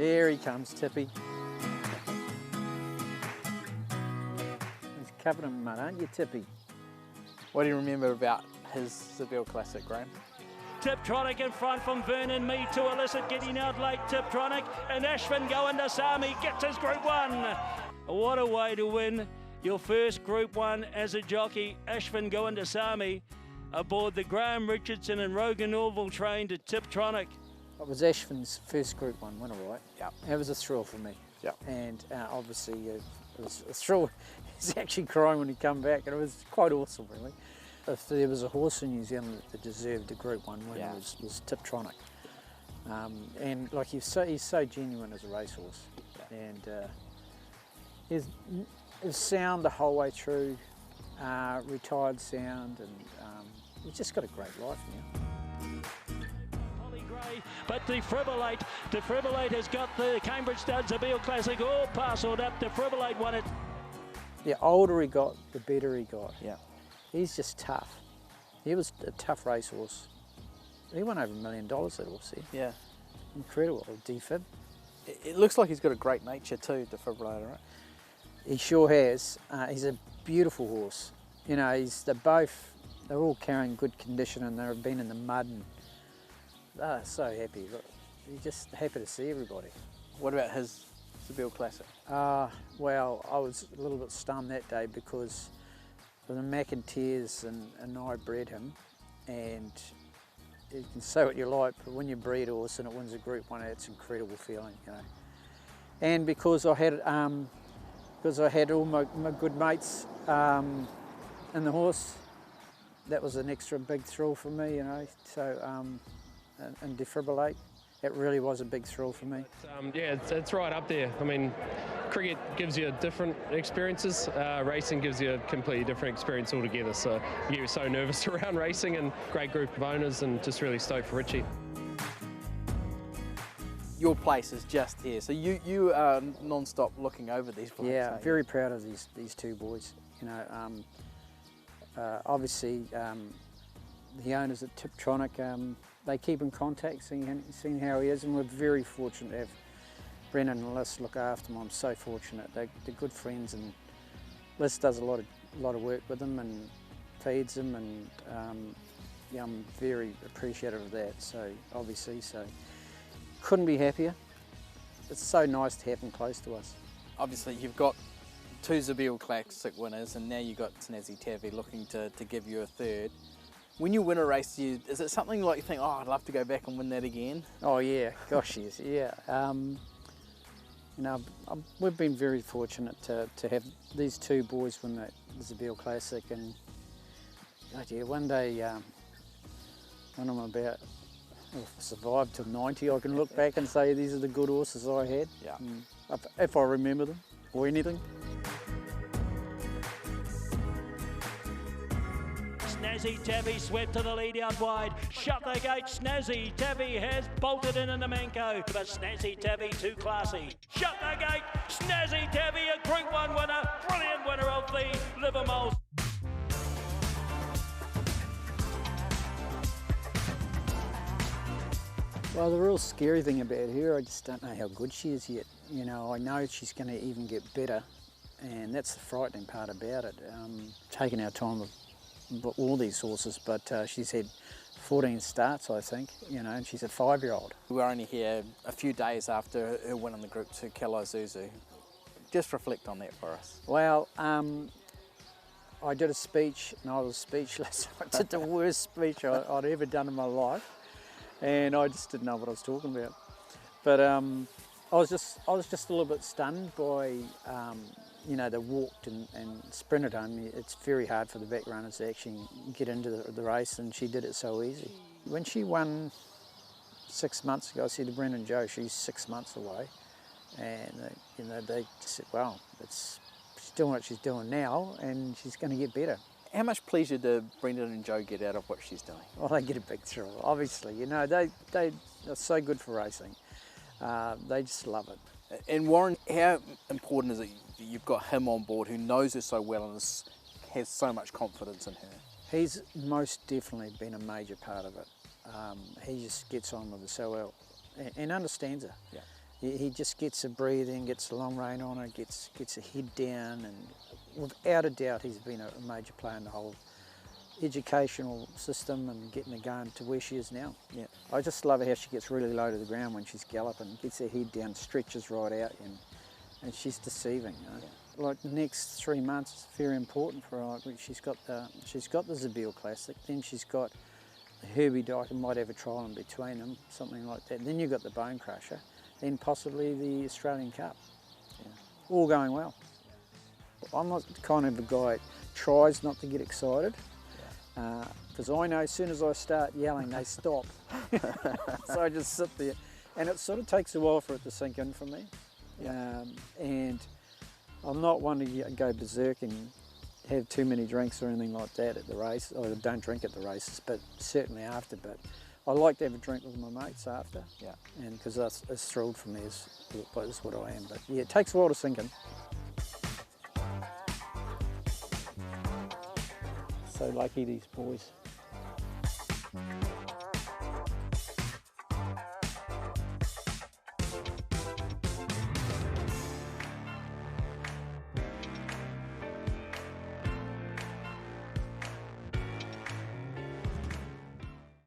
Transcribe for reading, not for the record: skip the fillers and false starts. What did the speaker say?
Here he comes, Tippy. He's covered in mud, aren't you, Tippy? What do you remember about his Zabeel Classic, Graham? Tiptronic in front from Vernon Mead to Illicit, getting out late. Tiptronic and Ashwin gets his Group 1. What a way to win your first Group 1 as a jockey. Ashwin aboard the Graham Richardson and Rogan Orville train to Tiptronic. It was Ashwin's first Group 1 winner, right? Yeah. It was a thrill for me. Yeah. And obviously it was a thrill. He's actually crying when he come back, and it was quite awesome, really. If there was a horse in New Zealand that deserved a Group 1 win, it was Tiptronic. And like he's so genuine as a racehorse. Yeah. And his sound the whole way through, retired sound, and he's just got a great life now. But Defibrillate has got the Cambridge Stud Zabeel Classic all parcelled up. Defibrillate won it. The older he got, the better he got. Yeah. He's just tough. He was a tough racehorse. He won over $1 million, that horse here. Yeah. Incredible, Defib. It looks like he's got a great nature too, Defibrillator, right? He sure has. He's a beautiful horse. You know, they're all carrying good condition, and they've been in the mud, and they're so happy. Look, you're just happy to see everybody. What about his Zabeel Classic? Well, I was a little bit stunned that day because the McIntyres and I bred him, and you can say what you like, but when you breed a horse and it wins a Group 1, it's an incredible feeling, you know. And because I had all my good mates in the horse, that was an extra big thrill for me, you know. So, and Defibrillate, it really was a big thrill for me. Yeah, it's right up there. I mean, cricket gives you different experiences. Racing gives you a completely different experience altogether. So you get so nervous around racing, and great group of owners, and just really stoked for Richie. Your place is just here, so you are non-stop looking over these blokes. Yeah, I'm very proud of these two boys. You know, obviously the owners at Tiptronic, they keep in contact, seeing how he is, and we're very fortunate to have Brennan and Liz look after him. I'm so fortunate. They're good friends, and Liz does a lot of work with them and feeds them, and yeah, I'm very appreciative of that. So obviously, couldn't be happier. It's so nice to have them close to us. Obviously, you've got 2 Zabeel Classic winners, and now you've got Snazzytavi looking to give you a third. When you win a race, is it something like you think, oh, I'd love to go back and win that again? Oh yeah, gosh yes, yeah. You know, we've been very fortunate to have these two boys win the Zabeel Classic, and oh dear, one day when I'm about, survived till 90, I can look back and say these are the good horses I had. Yeah. If I remember them or anything. Snazzytavi swept to the lead out wide. Shut the gate. Snazzytavi has bolted in the Manco, but Snazzytavi too classy. Shut the gate. Snazzytavi, a Group 1 winner, brilliant winner of the Livermore. Well, the real scary thing about her, I just don't know how good she is yet. You know, I know she's going to even get better, and that's the frightening part about it. Taking our time with all these horses, but she's had 14 starts, I think, you know, and she's a 5-year-old. We're only here a few days after her win in the Group 2 Zuzu. Just reflect on that for us. Well, I did a speech and I was speechless. I did the worst speech I'd ever done in my life, and I just didn't know what I was talking about. But I was just a little bit stunned by you know, they walked and sprinted home. It's very hard for the back runners to actually get into the race, and she did it so easy. When she won 6 months ago, I said to Brendan and Joe, she's 6 months away, and you know, they said, well, she's doing what she's doing now, and she's going to get better. How much pleasure do Brendan and Joe get out of what she's doing? Well, they get a big thrill, obviously. You know, they are so good for racing. They just love it. And Warren, how important is it that you've got him on board who knows her so well and has so much confidence in her? He's most definitely been a major part of it. He just gets on with her so well and understands her. Yeah. he just gets a breathing, gets a long rein on her, gets a head down, and without a doubt he's been a major player in the whole educational system and getting her going to where she is now. Yeah. I just love how she gets really low to the ground when she's galloping, gets her head down, stretches right out, and she's deceiving. You know? Yeah. Like the next 3 months is very important for her. She's got the Zabeel Classic, then she's got the Herbie Dyke, might have a trial in between them, something like that. Then you've got the Bone Crusher, then possibly the Australian Cup. Yeah. All going well. I'm not the kind of a guy that tries not to get excited, because I know as soon as I start yelling, they stop. So I just sit there, and it sort of takes a while for it to sink in for me. Yeah. And I'm not one to go berserk and have too many drinks or anything like that at the race. I don't drink at the races, but certainly after. But I like to have a drink with my mates after. Yeah. And because that's thrilled for me is what I am. But yeah, it takes a while to sink in. So lucky these boys.